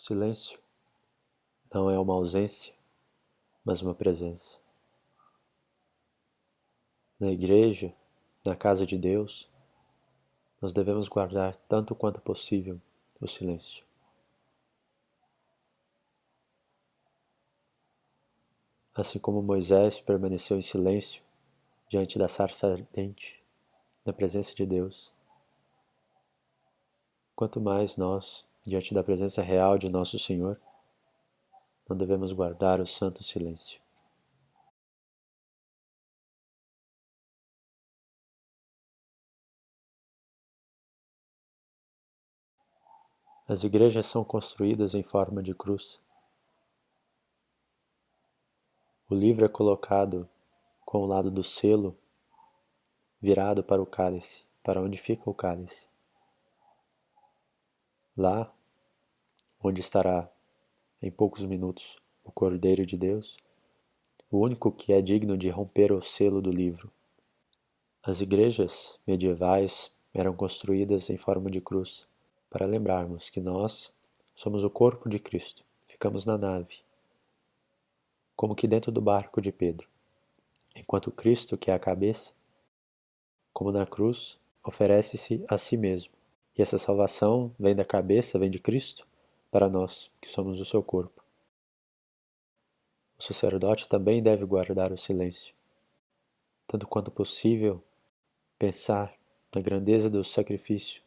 silêncio não é uma ausência, mas uma presença. Na igreja, na casa de Deus, nós devemos guardar tanto quanto possível o silêncio. Assim como Moisés permaneceu em silêncio diante da sarça ardente, na presença de Deus, quanto mais nós, diante da presença real de nosso Senhor, não devemos guardar o santo silêncio. As igrejas são construídas em forma de cruz. O livro é colocado com o lado do selo virado para o cálice, para onde fica o cálice. Lá, onde estará em poucos minutos o Cordeiro de Deus, o único que é digno de romper o selo do livro. As igrejas medievais eram construídas em forma de cruz, para lembrarmos que nós somos o corpo de Cristo, ficamos na nave, como que dentro do barco de Pedro, enquanto Cristo, que é a cabeça, como na cruz, oferece-se a si mesmo. E essa salvação vem da cabeça, vem de Cristo, para nós, que somos o seu corpo. O sacerdote também deve guardar o silêncio. Tanto quanto possível, pensar na grandeza do sacrifício,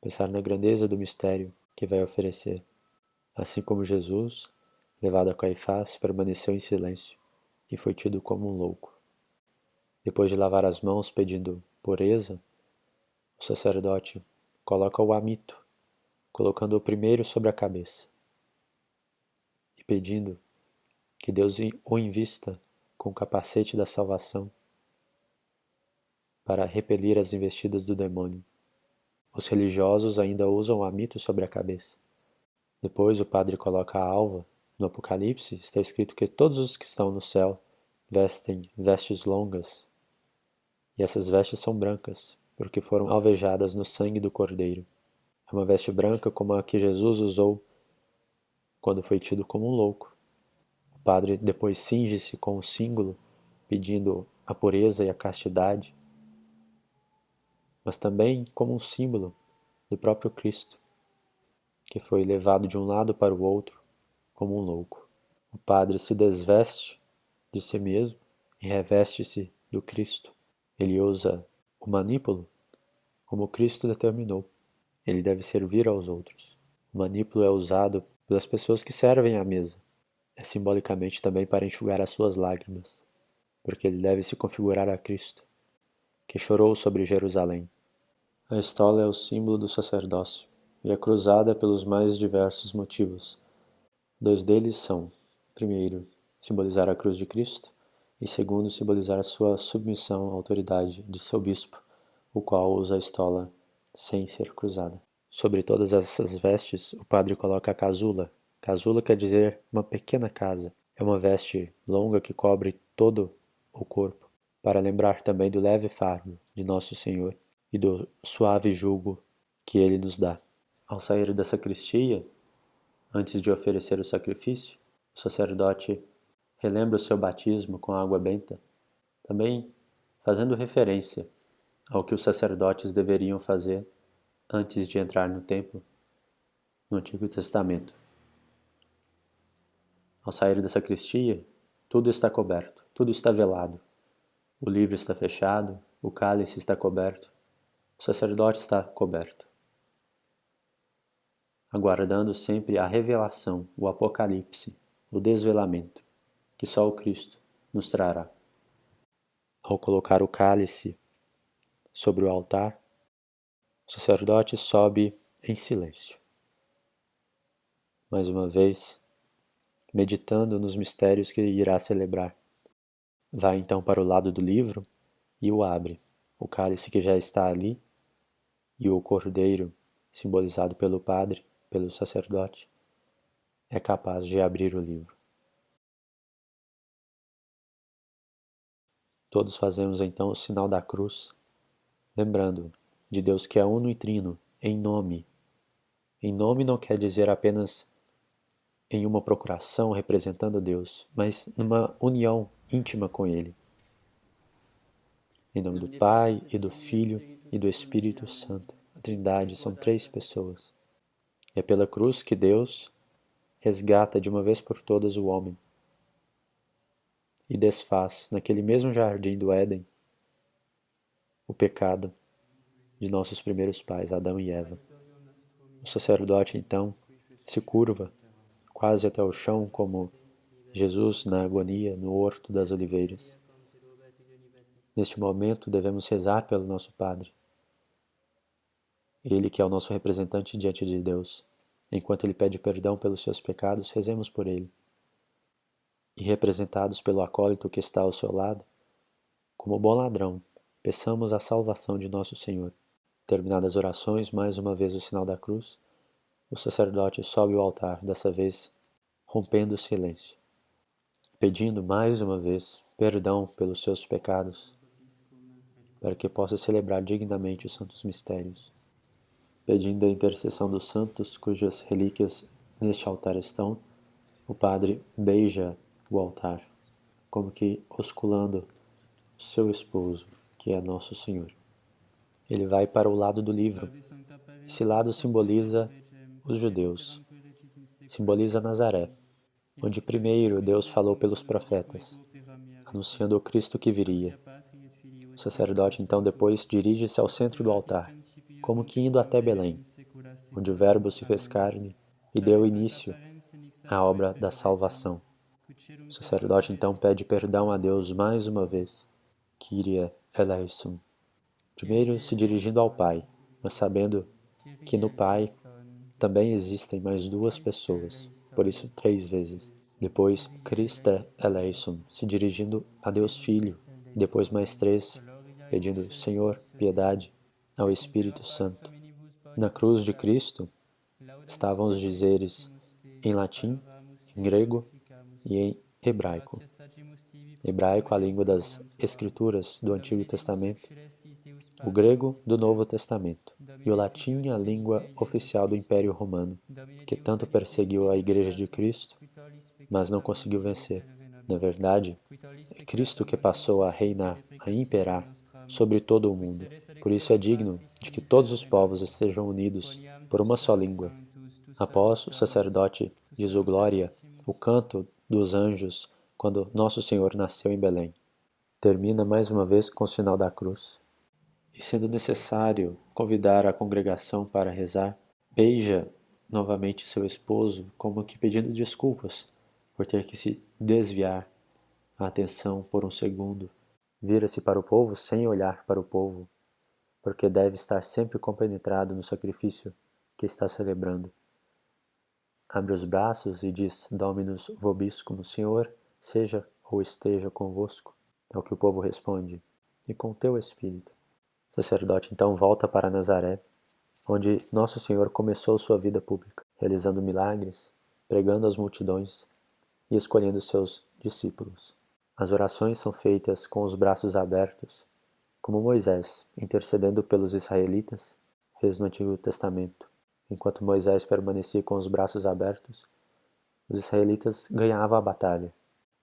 pensar na grandeza do mistério que vai oferecer. Assim como Jesus, levado a Caifás, permaneceu em silêncio e foi tido como um louco. Depois de lavar as mãos pedindo pureza, o sacerdote coloca o amito, colocando o primeiro sobre a cabeça e pedindo que Deus o invista com o capacete da salvação para repelir as investidas do demônio. Os religiosos ainda usam o amito sobre a cabeça. Depois o padre coloca a alva. No Apocalipse está escrito que todos os que estão no céu vestem vestes longas, e essas vestes são brancas, porque foram alvejadas no sangue do Cordeiro. É uma veste branca como a que Jesus usou quando foi tido como um louco. O padre depois cinge-se com o símbolo, pedindo a pureza e a castidade, mas também como um símbolo do próprio Cristo, que foi levado de um lado para o outro como um louco. O padre se desveste de si mesmo e reveste-se do Cristo. Ele usa o manípulo como Cristo determinou. Ele deve servir aos outros. O manípulo é usado pelas pessoas que servem à mesa. É simbolicamente também para enxugar as suas lágrimas, porque ele deve se configurar a Cristo, que chorou sobre Jerusalém. A estola é o símbolo do sacerdócio e é cruzada pelos mais diversos motivos. Dois deles são, primeiro, simbolizar a cruz de Cristo e segundo, simbolizar a sua submissão à autoridade de seu bispo, o qual usa a estola sem ser cruzada. Sobre todas essas vestes, o padre coloca a casula. Casula quer dizer uma pequena casa. É uma veste longa que cobre todo o corpo, para lembrar também do leve fardo de Nosso Senhor e do suave jugo que Ele nos dá. Ao sair da sacristia, antes de oferecer o sacrifício, o sacerdote relembra o seu batismo com água benta, também fazendo referência ao que os sacerdotes deveriam fazer antes de entrar no templo no Antigo Testamento. Ao sair da sacristia, tudo está coberto, tudo está velado. O livro está fechado, o cálice está coberto, o sacerdote está coberto, aguardando sempre a revelação, o apocalipse, o desvelamento, que só o Cristo nos trará. Ao colocar o cálice sobre o altar, o sacerdote sobe em silêncio. Mais uma vez, meditando nos mistérios que irá celebrar. Vai então para o lado do livro e o abre. O cálice que já está ali e o cordeiro, simbolizado pelo padre, pelo sacerdote, é capaz de abrir o livro. Todos fazemos então o sinal da cruz, lembrando de Deus que é uno e trino, em nome. Em nome não quer dizer apenas em uma procuração representando Deus, mas numa união íntima com Ele. Em nome do Pai, e do Filho, e do Espírito Santo. A Trindade são 3 pessoas. É pela cruz que Deus resgata de uma vez por todas o homem e desfaz, naquele mesmo jardim do Éden, o pecado de nossos primeiros pais, Adão e Eva. O sacerdote, então, se curva quase até o chão, como Jesus na agonia no Horto das Oliveiras. Neste momento, devemos rezar pelo nosso Padre. Ele que é o nosso representante diante de Deus. Enquanto ele pede perdão pelos seus pecados, rezemos por ele. E representados pelo acólito que está ao seu lado, como bom ladrão, peçamos a salvação de nosso Senhor. Terminadas as orações, mais uma vez o sinal da cruz, o sacerdote sobe ao altar, dessa vez rompendo o silêncio, pedindo mais uma vez perdão pelos seus pecados, para que possa celebrar dignamente os santos mistérios, pedindo a intercessão dos santos cujas relíquias neste altar estão. O padre beija o altar, como que osculando o seu esposo, que é nosso Senhor. Ele vai para o lado do livro. Esse lado simboliza os judeus, simboliza Nazaré, onde primeiro Deus falou pelos profetas, anunciando o Cristo que viria. O sacerdote então depois dirige-se ao centro do altar, como que indo até Belém, onde o Verbo se fez carne e deu início à obra da salvação. O sacerdote então pede perdão a Deus mais uma vez, Kyrie eleison. Primeiro se dirigindo ao Pai, mas sabendo que no Pai também existem mais 2 pessoas, por isso 3 vezes. Depois, Christe eleison, se dirigindo a Deus Filho, depois mais 3, pedindo Senhor, piedade, ao Espírito Santo. Na cruz de Cristo estavam os dizeres em latim, em grego e em hebraico. Hebraico, a língua das Escrituras do Antigo Testamento, o grego do Novo Testamento, e o latim, a língua oficial do Império Romano, que tanto perseguiu a Igreja de Cristo, mas não conseguiu vencer. Na verdade, é Cristo que passou a reinar, a imperar sobre todo o mundo. Por isso é digno de que todos os povos estejam unidos por uma só língua. Após o sacerdote diz o glória, o canto dos anjos, quando Nosso Senhor nasceu em Belém. Termina mais uma vez com o sinal da cruz. E sendo necessário convidar a congregação para rezar, beija novamente seu esposo, como que pedindo desculpas por ter que se desviar a atenção por um segundo. Vira-se para o povo sem olhar para o povo, porque deve estar sempre compenetrado no sacrifício que está celebrando. Abre os braços e diz: Dominus vobiscum, Senhor, seja ou esteja convosco. Ao que o povo responde: e com teu espírito. O sacerdote então volta para Nazaré, onde Nosso Senhor começou sua vida pública, realizando milagres, pregando às multidões e escolhendo seus discípulos. As orações são feitas com os braços abertos, como Moisés, intercedendo pelos israelitas, fez no Antigo Testamento. Enquanto Moisés permanecia com os braços abertos, os israelitas ganhavam a batalha.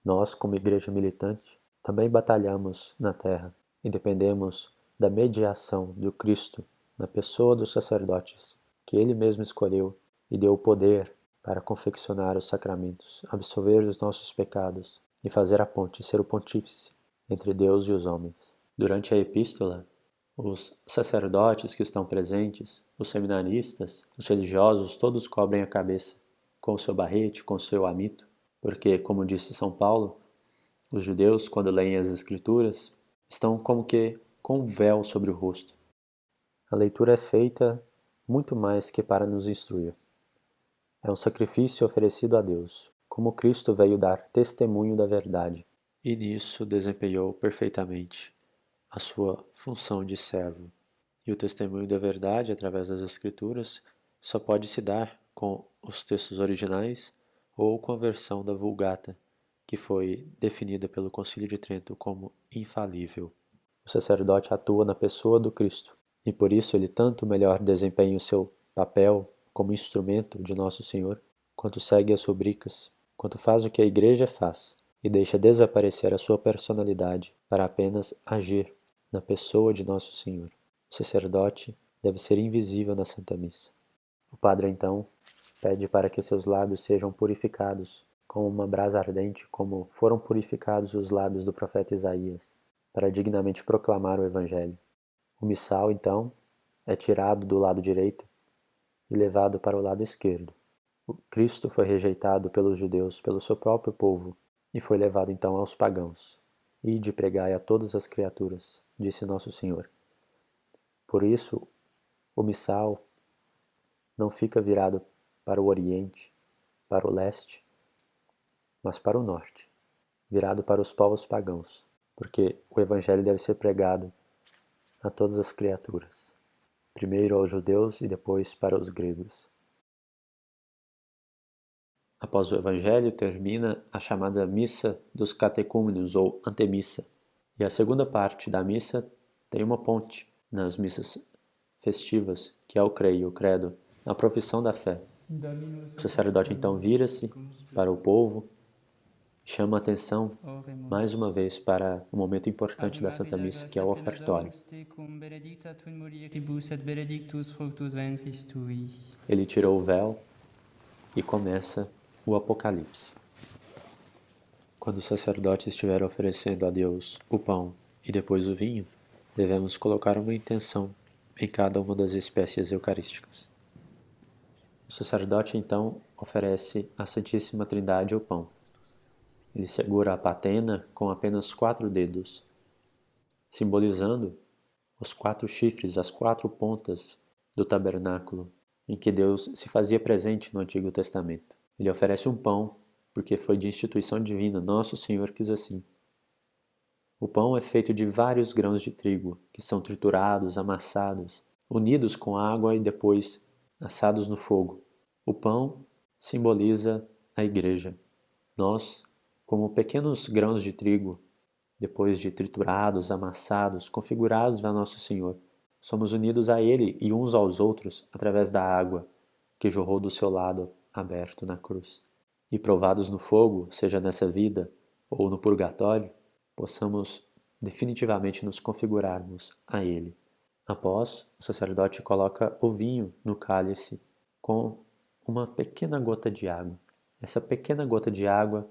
Nós, como igreja militante, também batalhamos na terra e dependemos da mediação do Cristo na pessoa dos sacerdotes, que ele mesmo escolheu e deu o poder para confeccionar os sacramentos, absolver os nossos pecados e fazer a ponte, ser o pontífice entre Deus e os homens. Durante a epístola, os sacerdotes que estão presentes, os seminaristas, os religiosos, todos cobrem a cabeça com o seu barrete, com o seu amito, porque, como disse São Paulo, os judeus, quando leem as Escrituras, estão como que com um véu sobre o rosto. A leitura é feita muito mais que para nos instruir. É um sacrifício oferecido a Deus, como Cristo veio dar testemunho da verdade, e nisso desempenhou perfeitamente a sua função de servo. E o testemunho da verdade, através das Escrituras, só pode se dar com os textos originais ou com a versão da Vulgata, que foi definida pelo Concílio de Trento como infalível. O sacerdote atua na pessoa do Cristo, e por isso ele tanto melhor desempenha o seu papel como instrumento de Nosso Senhor, quanto segue as rubricas, quanto faz o que a Igreja faz e deixa desaparecer a sua personalidade para apenas agir na pessoa de Nosso Senhor. O sacerdote deve ser invisível na Santa Missa. O padre, então, pede para que seus lábios sejam purificados com uma brasa ardente, como foram purificados os lábios do profeta Isaías, para dignamente proclamar o Evangelho. O missal, então, é tirado do lado direito e levado para o lado esquerdo. O Cristo foi rejeitado pelos judeus, pelo seu próprio povo, e foi levado então aos pagãos. Ide pregai a todas as criaturas, disse Nosso Senhor. Por isso, o missal não fica virado para o oriente, para o leste, mas para o norte, virado para os povos pagãos, porque o Evangelho deve ser pregado a todas as criaturas, primeiro aos judeus e depois para os gregos. Após o Evangelho termina a chamada Missa dos Catecúmenos, ou Antemissa, e a segunda parte da missa tem uma ponte nas missas festivas, que é o creio, o credo, a profissão da fé. O sacerdote então vira-se para o povo e chama a atenção mais uma vez para o momento importante da Santa Missa, que é o ofertório. Ele tirou o véu e começa o Apocalipse. Quando o sacerdote estiver oferecendo a Deus o pão e depois o vinho, devemos colocar uma intenção em cada uma das espécies eucarísticas. O sacerdote, então, oferece à Santíssima Trindade o pão. Ele segura a patena com apenas 4 dedos, simbolizando os 4 chifres, as 4 pontas do tabernáculo, em que Deus se fazia presente no Antigo Testamento. Ele oferece um pão, porque foi de instituição divina, Nosso Senhor quis assim. O pão é feito de vários grãos de trigo, que são triturados, amassados, unidos com água e depois assados no fogo. O pão simboliza a Igreja. Nós, como pequenos grãos de trigo, depois de triturados, amassados, configurados a Nosso Senhor, somos unidos a Ele e uns aos outros através da água que jorrou do seu lado aberto na cruz. E provados no fogo, seja nessa vida ou no purgatório, possamos definitivamente nos configurarmos a Ele. Após, o sacerdote coloca o vinho no cálice com uma pequena gota de água. Essa pequena gota de água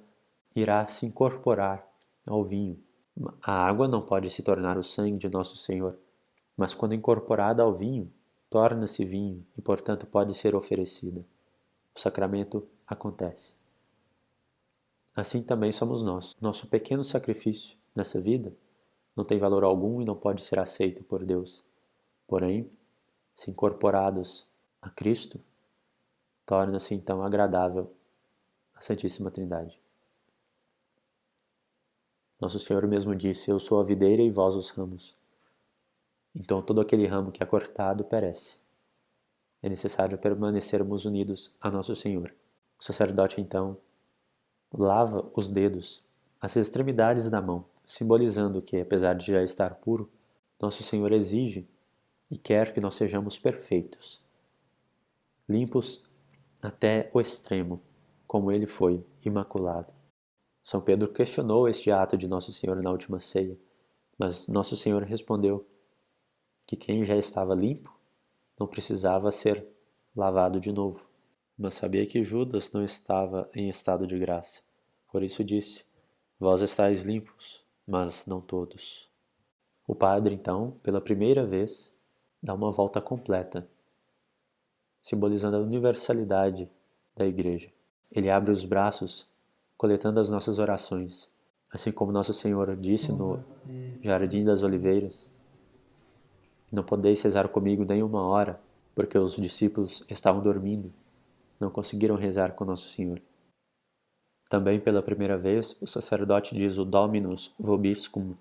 irá se incorporar ao vinho. A água não pode se tornar o sangue de Nosso Senhor, mas quando incorporada ao vinho, torna-se vinho e, portanto, pode ser oferecida. O sacramento acontece. Assim também somos nós. Nosso pequeno sacrifício nessa vida não tem valor algum e não pode ser aceito por Deus. Porém, se incorporados a Cristo, torna-se então agradável a Santíssima Trindade. Nosso Senhor mesmo disse: Eu sou a videira e vós os ramos. Então todo aquele ramo que é cortado perece. É necessário permanecermos unidos a Nosso Senhor. O sacerdote então lava os dedos, as extremidades da mão, simbolizando que, apesar de já estar puro, Nosso Senhor exige e quer que nós sejamos perfeitos, limpos até o extremo, como ele foi, imaculado. São Pedro questionou este ato de Nosso Senhor na última ceia, mas Nosso Senhor respondeu que quem já estava limpo não precisava ser lavado de novo. Mas sabia que Judas não estava em estado de graça. Por isso disse: Vós estáis limpos, mas não todos. O padre, então, pela primeira vez, dá uma volta completa, simbolizando a universalidade da Igreja. Ele abre os braços, coletando as nossas orações, assim como Nosso Senhor disse no Jardim das Oliveiras: Não podeis rezar comigo nem uma hora, porque os discípulos estavam dormindo, não conseguiram rezar com Nosso Senhor. Também pela primeira vez, o sacerdote diz o Dominus vobiscum,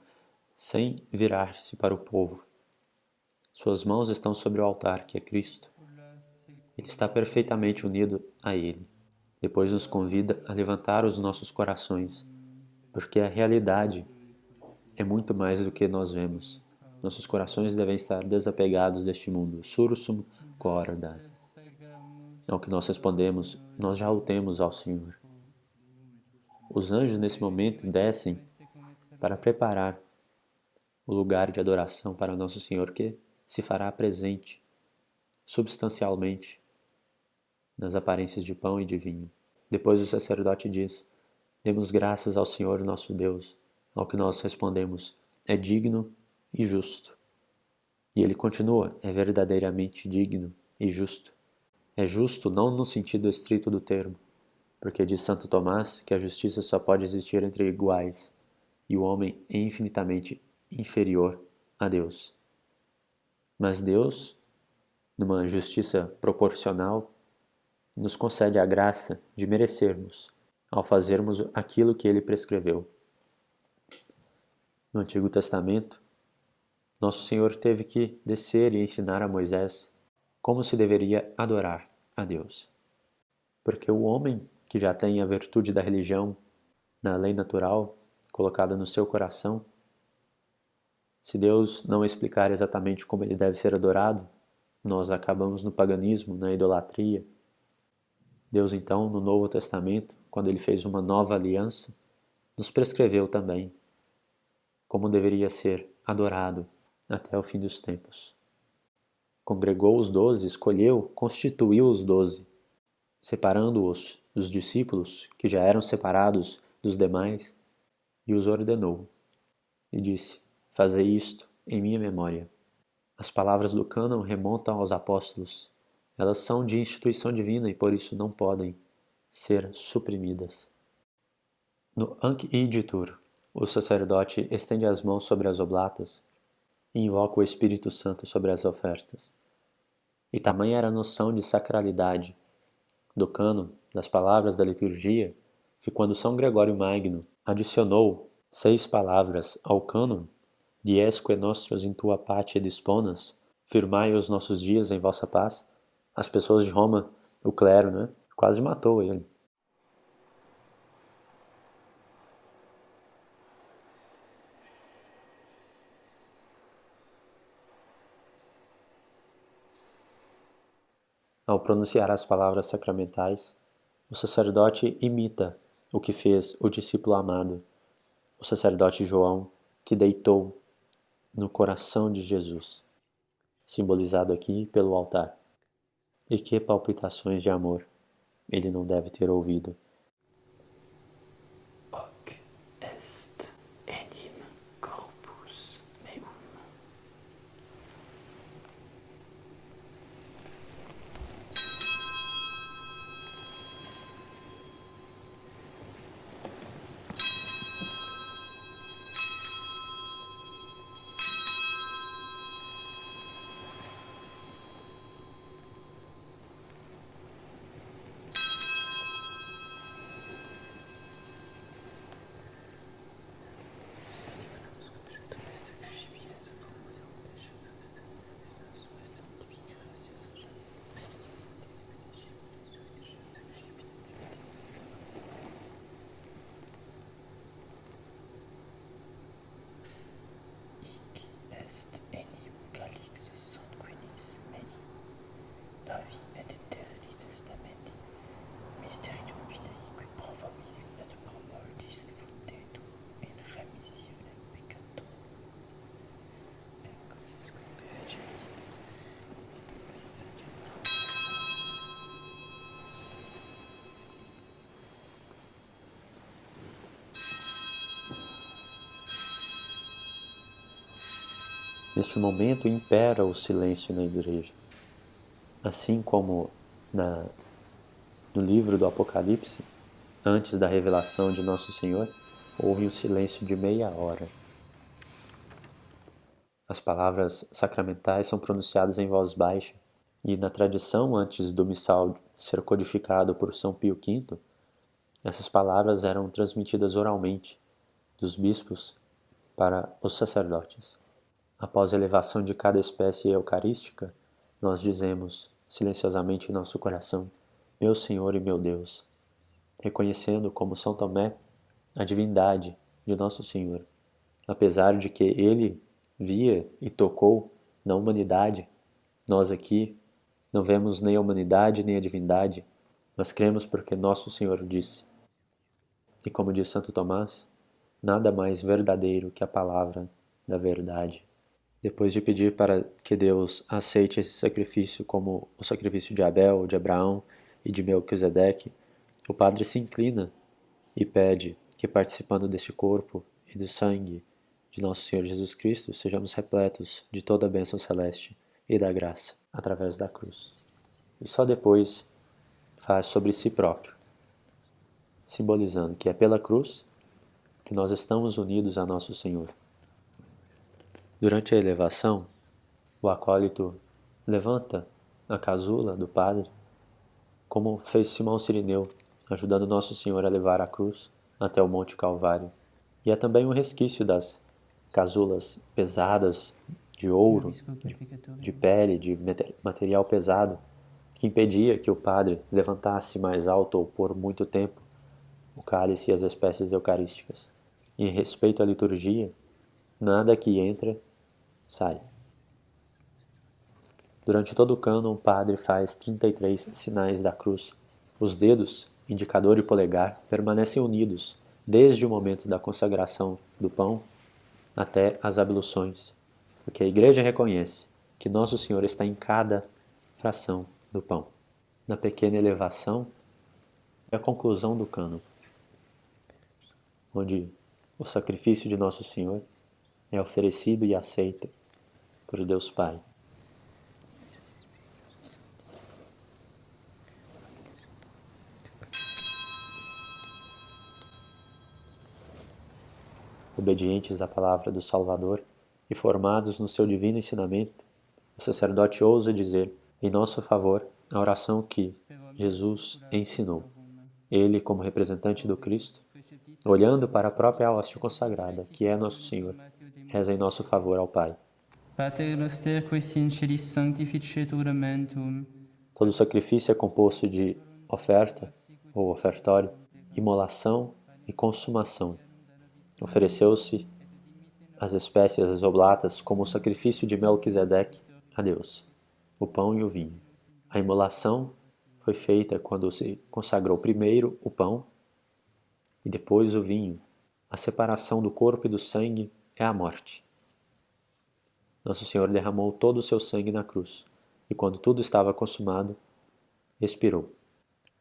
sem virar-se para o povo. Suas mãos estão sobre o altar, que é Cristo. Ele está perfeitamente unido a Ele. Depois nos convida a levantar os nossos corações, porque a realidade é muito mais do que nós vemos. Nossos corações devem estar desapegados deste mundo. Sursum corda. Ao que nós respondemos, nós já o temos ao Senhor. Os anjos nesse momento descem para preparar o lugar de adoração para Nosso Senhor, que se fará presente substancialmente nas aparências de pão e de vinho. Depois o sacerdote diz: demos graças ao Senhor nosso Deus. Ao que nós respondemos: é digno e justo. E ele continua: é verdadeiramente digno e justo. É justo não no sentido estrito do termo, porque diz Santo Tomás que a justiça só pode existir entre iguais, e o homem é infinitamente inferior a Deus. Mas Deus, numa justiça proporcional, nos concede a graça de merecermos, ao fazermos aquilo que ele prescreveu. No Antigo Testamento, Nosso Senhor teve que descer e ensinar a Moisés como se deveria adorar a Deus. Porque o homem que já tem a virtude da religião na lei natural colocada no seu coração, se Deus não explicar exatamente como ele deve ser adorado, nós acabamos no paganismo, na idolatria. Deus, então, no Novo Testamento, quando ele fez uma nova aliança, nos prescreveu também como deveria ser adorado até o fim dos tempos. Congregou os 12, escolheu, constituiu os 12, separando-os dos discípulos, que já eram separados dos demais, e os ordenou. E disse: fazei isto em minha memória. As palavras do cânon remontam aos apóstolos. Elas são de instituição divina e por isso não podem ser suprimidas. No Anc Igitur, o sacerdote estende as mãos sobre as oblatas e invoca o Espírito Santo sobre as ofertas. E tamanha era a noção de sacralidade do cânon, das palavras da liturgia, que quando São Gregório Magno adicionou 6 palavras ao cânon, Diesque nostros in tua pace disponas, firmai os nossos dias em vossa paz, as pessoas de Roma, o clero, né, quase matou ele. Ao pronunciar as palavras sacramentais, o sacerdote imita o que fez o discípulo amado, o sacerdote João, que deitou no coração de Jesus, simbolizado aqui pelo altar. E que palpitações de amor ele não deve ter ouvido. Hoc est enim corpus meum. Est enim calix sanguinis mei, Davi et eterni testamenti, mysterium vitae qui provomis et promulgis fundetur in remissione peccatorum. Neste momento impera o silêncio na igreja. Assim como no livro do Apocalipse, antes da revelação de Nosso Senhor, houve um silêncio de meia hora. As palavras sacramentais são pronunciadas em voz baixa, e na tradição antes do missal ser codificado por São Pio V, essas palavras eram transmitidas oralmente dos bispos para os sacerdotes. Após a elevação de cada espécie eucarística, nós dizemos silenciosamente em nosso coração: meu Senhor e meu Deus, reconhecendo como São Tomé a divindade de Nosso Senhor, apesar de que ele via e tocou na humanidade, nós aqui Não vemos nem a humanidade nem a divindade, mas cremos porque nosso Senhor disse. E como diz Santo Tomás, nada mais verdadeiro que a palavra da verdade. Depois de pedir para que Deus aceite esse sacrifício como o sacrifício de Abel, de Abraão e de Melquisedeque, o padre se inclina e pede que, participando deste corpo e do sangue de nosso Senhor Jesus Cristo, sejamos repletos de toda a bênção celeste e da graça através da cruz. E só depois faz sobre si próprio, simbolizando que é pela cruz que nós estamos unidos a nosso Senhor. Durante a elevação, o acólito levanta a casula do padre, como fez Simão Cirineu, ajudando Nosso Senhor a levar a cruz até o Monte Calvário. E é também um resquício das casulas pesadas de ouro, de pele, de material pesado, que impedia que o padre levantasse mais alto ou por muito tempo o cálice e as espécies eucarísticas. Em respeito à liturgia, nada que entra, sai. Durante todo o cânon, o padre faz 33 sinais da cruz. Os dedos, indicador e polegar, permanecem unidos desde o momento da consagração do pão até as abluções, porque a Igreja reconhece que Nosso Senhor está em cada fração do pão. Na pequena elevação é a conclusão do cânon, onde o sacrifício de Nosso Senhor é oferecido e aceito por Deus Pai. Obedientes à palavra do Salvador e formados no seu divino ensinamento, o sacerdote ousa dizer em nosso favor a oração que Jesus ensinou. Ele, como representante do Cristo, olhando para a própria hóstia consagrada, que é nosso Senhor, reza em nosso favor ao Pai. Pater noster qui in celis sanctificetur mentum. Todo sacrifício é composto de oferta ou ofertório, imolação e consumação. Ofereceu-se as espécies oblatas como o sacrifício de Melquisedeque a Deus, o pão e o vinho. A imolação foi feita quando se consagrou primeiro o pão e depois o vinho. A separação do corpo e do sangue é a morte. Nosso Senhor derramou todo o seu sangue na cruz, e quando tudo estava consumado, expirou.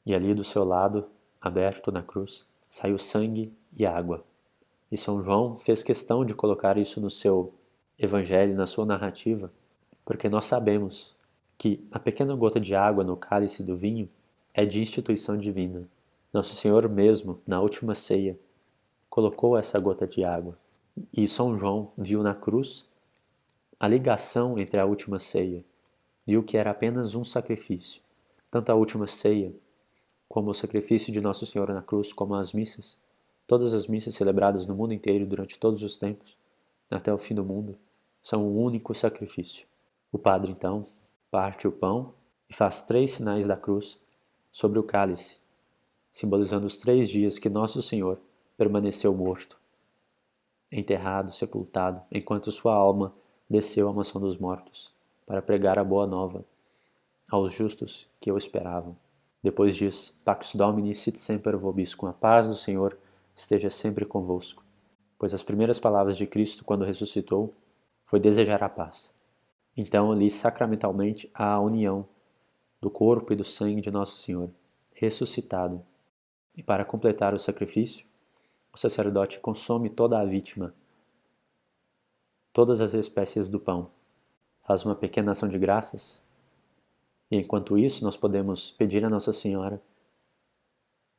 E ali do seu lado, aberto na cruz, saiu sangue e água. E São João fez questão de colocar isso no seu evangelho, na sua narrativa, porque nós sabemos que a pequena gota de água no cálice do vinho é de instituição divina. Nosso Senhor mesmo, na última ceia, colocou essa gota de água. E São João viu na cruz a ligação entre a última ceia, viu que era apenas um sacrifício. Tanto a última ceia, como o sacrifício de Nosso Senhor na cruz, como as missas, todas as missas celebradas no mundo inteiro durante todos os tempos, até o fim do mundo, são um único sacrifício. O padre, então, parte o pão e faz 3 sinais da cruz sobre o cálice, simbolizando os 3 dias que Nosso Senhor permaneceu morto, enterrado, sepultado, enquanto sua alma desceu à mansão dos mortos, para pregar a boa nova aos justos que o esperavam. Depois diz, Pax Domini sit semper vobiscum, a paz do Senhor esteja sempre convosco. Pois as primeiras palavras de Cristo, quando ressuscitou, foi desejar a paz. Então, ali, sacramentalmente, há a união do corpo e do sangue de Nosso Senhor, ressuscitado. E para completar o sacrifício, o sacerdote consome toda a vítima, todas as espécies do pão, faz uma pequena ação de graças, e enquanto isso nós podemos pedir a Nossa Senhora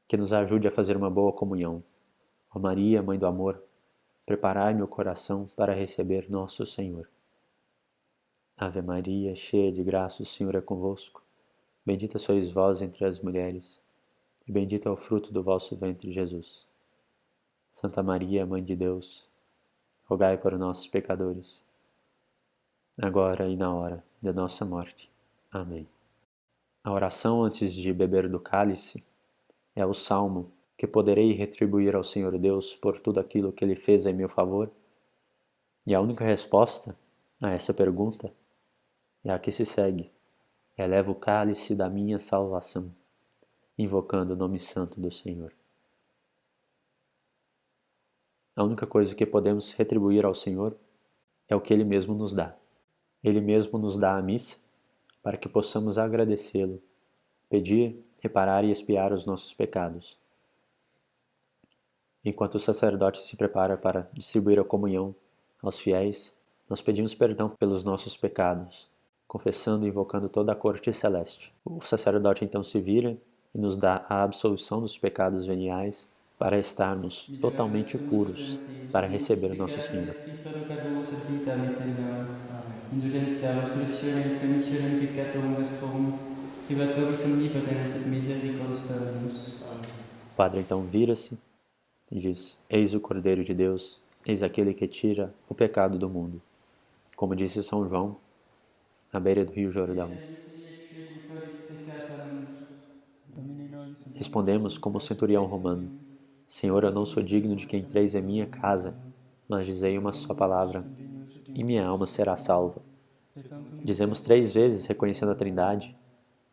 que nos ajude a fazer uma boa comunhão. Ó Maria, Mãe do Amor, preparai meu coração para receber nosso Senhor. Ave Maria, cheia de graça, o Senhor é convosco. Bendita sois vós entre as mulheres, e bendito é o fruto do vosso ventre, Jesus. Santa Maria, Mãe de Deus, rogai por nós, pecadores, agora e na hora da nossa morte. Amém. A oração antes de beber do cálice é o salmo que poderei retribuir ao Senhor Deus por tudo aquilo que Ele fez em meu favor. E a única resposta a essa pergunta é a que se segue. eleva o cálice da minha salvação, invocando o nome santo do Senhor. A única coisa que podemos retribuir ao Senhor é o que Ele mesmo nos dá. Ele mesmo nos dá a missa para que possamos agradecê-lo, pedir, reparar e expiar os nossos pecados. Enquanto o sacerdote se prepara para distribuir a comunhão aos fiéis, nós pedimos perdão pelos nossos pecados, confessando e invocando toda a corte celeste. O sacerdote então se vira e nos dá a absolução dos pecados veniais para estarmos totalmente puros para receber nosso Senhor. O Padre então vira-se e diz: Eis o Cordeiro de Deus, eis aquele que tira o pecado do mundo. Como disse São João, à beira do Rio Jordão. Respondemos como o centurião romano: Senhor, eu não sou digno de que entreis em minha casa, mas dizei uma só palavra, e minha alma será salva. Dizemos 3 vezes reconhecendo a Trindade,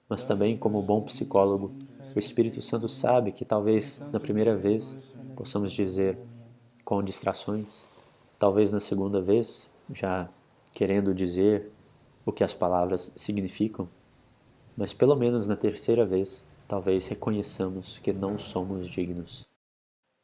mas também, como bom psicólogo, o Espírito Santo sabe que talvez na primeira vez possamos dizer com distrações, talvez na segunda vez, já querendo dizer o que as palavras significam, mas pelo menos na terceira vez, talvez reconheçamos que não somos dignos.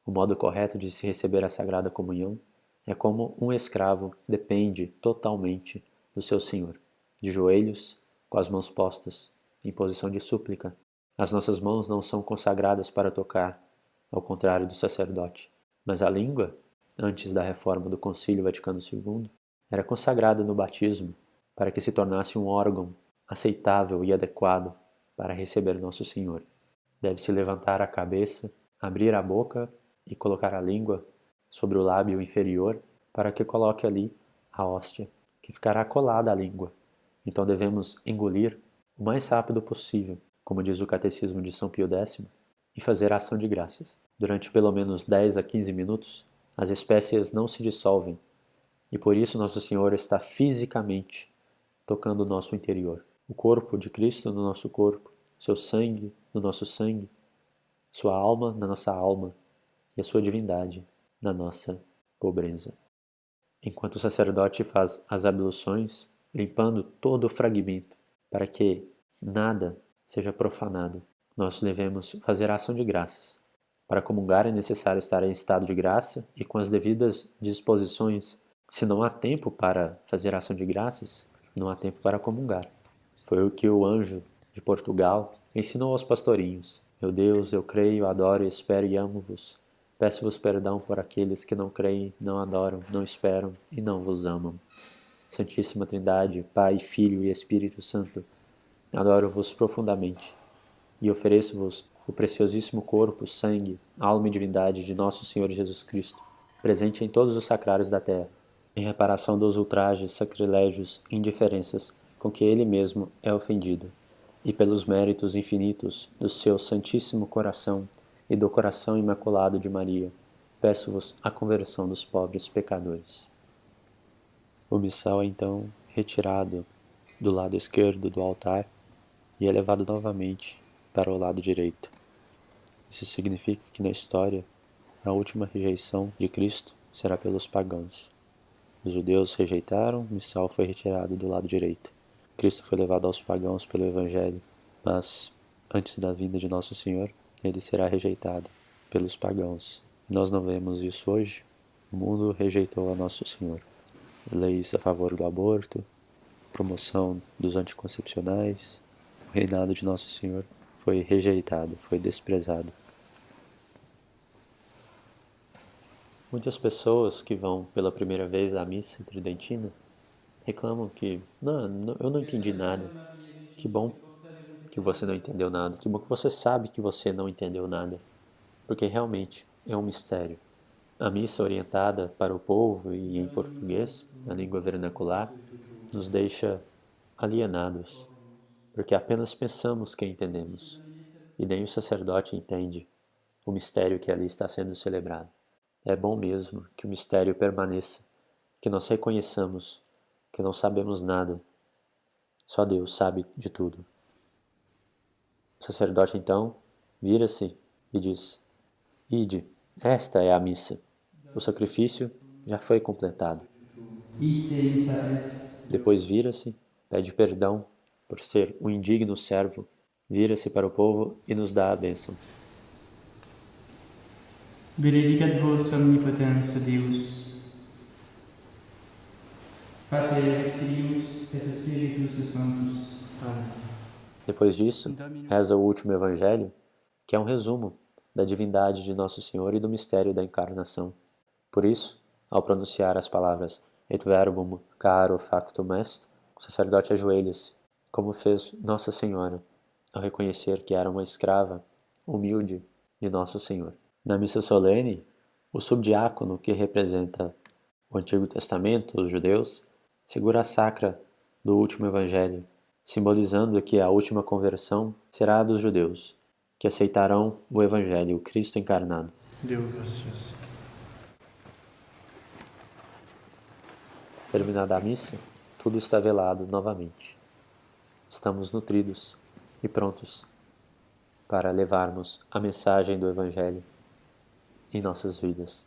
O modo correto de se receber a Sagrada Comunhão é como um escravo depende totalmente do seu senhor, de joelhos, com as mãos postas, em posição de súplica. As nossas mãos não são consagradas para tocar, ao contrário do sacerdote, mas a língua, antes da reforma do Concílio Vaticano II, era consagrada no batismo para que se tornasse um órgão aceitável e adequado para receber nosso Senhor. Deve-se levantar a cabeça, abrir a boca e colocar a língua sobre o lábio inferior para que coloque ali a hóstia, que ficará colada à língua. Então devemos engolir o mais rápido possível, como diz o Catecismo de São Pio X, e fazer a ação de graças. Durante pelo menos 10 a 15 minutos, as espécies não se dissolvem, e por isso Nosso Senhor está fisicamente tocando o nosso interior. O corpo de Cristo no nosso corpo, seu sangue no nosso sangue, sua alma na nossa alma e a sua divindade na nossa pobreza. Enquanto o sacerdote faz as abluções, limpando todo o fragmento, para que nada seja profanado, nós devemos fazer a ação de graças. Para comungar é necessário estar em estado de graça e com as devidas disposições. Se não há tempo para fazer a ação de graças, não há tempo para comungar. Foi o que o anjo de Portugal ensinou aos pastorinhos. Meu Deus, eu creio, adoro, espero e amo-vos. Peço-vos perdão por aqueles que não creem, não adoram, não esperam e não vos amam. Santíssima Trindade, Pai, Filho e Espírito Santo, adoro-vos profundamente e ofereço-vos o preciosíssimo corpo, sangue, alma e divindade de nosso Senhor Jesus Cristo, presente em todos os sacrários da terra, em reparação dos ultrajes, sacrilégios e indiferenças com que Ele mesmo é ofendido, e pelos méritos infinitos do seu Santíssimo Coração e do Coração Imaculado de Maria, peço-vos a conversão dos pobres pecadores. O missal é então retirado do lado esquerdo do altar e é levado novamente para o lado direito. Isso significa que na história, a última rejeição de Cristo será pelos pagãos. Os judeus rejeitaram, o missal foi retirado do lado direito. Cristo foi levado aos pagãos pelo Evangelho, mas antes da vinda de Nosso Senhor, ele será rejeitado pelos pagãos. Nós não vemos isso hoje. O mundo rejeitou a Nosso Senhor. Leis a favor do aborto, promoção dos anticoncepcionais, o reinado de Nosso Senhor foi rejeitado, foi desprezado. Muitas pessoas que vão pela primeira vez à missa tridentina reclamam que eu não entendi nada. Que bom que você não entendeu nada. Que bom que você sabe que você não entendeu nada. Porque realmente é um mistério. A missa orientada para o povo e em português, na língua vernacular, nos deixa alienados, porque apenas pensamos que entendemos, e nem o sacerdote entende o mistério que ali está sendo celebrado. É bom mesmo que o mistério permaneça, que nós reconheçamos que não sabemos nada, Só Deus sabe de tudo. O sacerdote então vira-se e diz: Ide, esta é a missa. O sacrifício já foi completado. Depois vira-se, pede perdão por ser um indigno servo, vira-se para o povo e nos dá a bênção. Benedicat vos omnipotens Deus, Pater et Filius et Spiritus Sanctus. Amém. Depois disso, reza o último evangelho, que é um resumo da divindade de Nosso Senhor e do mistério da encarnação. Por isso, ao pronunciar as palavras Et verbum caro factum est, o sacerdote ajoelha-se, como fez Nossa Senhora, ao reconhecer que era uma escrava humilde de Nosso Senhor. Na missa solene, o subdiácono, que representa o Antigo Testamento, os judeus, segura a sacra do último evangelho, simbolizando que a última conversão será a dos judeus, que aceitarão o evangelho, o Cristo encarnado. Deus graças. Terminada a missa, tudo está velado novamente. Estamos nutridos e prontos para levarmos a mensagem do evangelho em nossas vidas,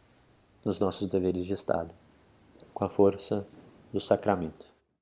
nos nossos deveres de Estado, com a força do sacramento.